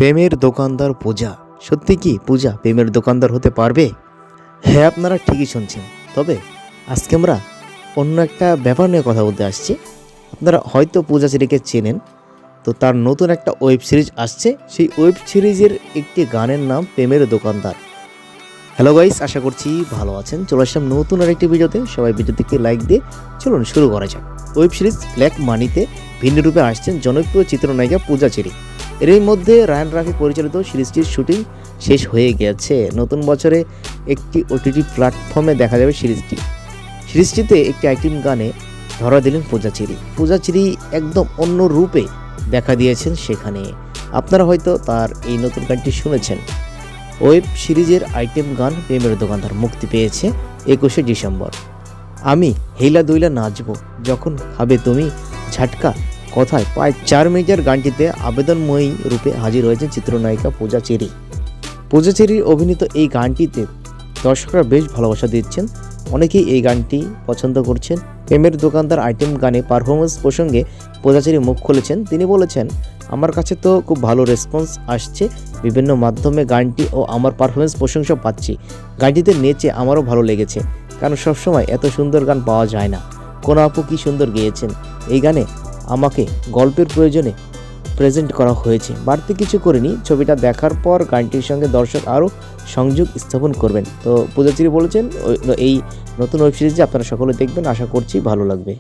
প্রেমের দোকানদার পূজা। সত্যি কি পূজা প্রেমের দোকানদার হতে পারবে? হ্যাঁ, আপনারা ঠিকই শুনছেন। তবে আজকে আমরা অন্য একটা ব্যাপার নিয়ে কথা বলতে আসছি। আপনারা হয়তো পূজা শ্রীকে চেনেন, তো তার নতুন একটা ওয়েব সিরিজ আসছে। সেই ওয়েব সিরিজের একটি গানের নাম প্রেমের দোকানদার। হ্যালো গাইস, আশা করছি ভালো আছেন। চলে আসলাম নতুন আরেকটি ভিডিওতে। সবাই ভিডিওটিকে লাইক দিয়ে চলুন শুরু করা যাক। ওয়েব সিরিজ ব্ল্যাক মানিতে ভিন্ন রূপে আসছেন জনপ্রিয় চিত্রনায়িকা পূজা চেরি। এরই মধ্যে রায়ান রাফি পরিচালিত সিরিজটির শুটিং শেষ হয়ে গেছে। নতুন বছরে একটি ওটিটি প্ল্যাটফর্মে দেখা যাবে সিরিজটিতে একটি আইটেম গানে ধরা দিলেন পূজা চেরি। পূজা চেরি একদম অন্য রূপে দেখা দিয়েছেন সেখানে। আপনারা হয়তো তার এই নতুন গানটি শুনেছেন। ওয়েব সিরিজের আইটেম গান প্রেমের দোকানদার মুক্তি পেয়েছে 21শে ডিসেম্বর। আমি হেইলা দুইলা নাচবো যখন খাবে তুমি ঝাটকা কথায় প্রায় 4 মিনিটের গানটিতে আবেদনময়ী রূপে হাজির হয়েছে চিত্রনায়িকা পূজা চেরি। পূজা চেরির অভিনীত এই গানটিতে দর্শকরা বেশ ভালোবাসা দিচ্ছেন। অনেকেই এই গানটি পছন্দ করছেন। প্রেমের দোকানদার আইটেম গানে পারফরমেন্স প্রসঙ্গে পূজা চেরি মুখ খুলেছেন। তিনি বলেছেন, আমার কাছে তো খুব ভালো রেসপন্স আসছে। বিভিন্ন মাধ্যমে গানটি ও আমার পারফরমেন্স প্রশংসা পাচ্ছি। গানটিতে নেচে আমারও ভালো লেগেছে, কারণ সবসময় এত সুন্দর গান পাওয়া যায় না। কোন আপু কি সুন্দর গেয়েছেন। এই গানে আমাকে গল্পের প্রয়োজনে প্রেজেন্ট করা হয়েছে, বাড়তি কিছু করিনি। ছবিটা দেখার পর গানটির সঙ্গে দর্শক আরও সংযোগ স্থাপন করবেন। তো পূজা চেরি বলেছেন এই নতুন ওয়েব সিরিজে আপনারা সকলে দেখবেন, আশা করছি ভালো লাগবে।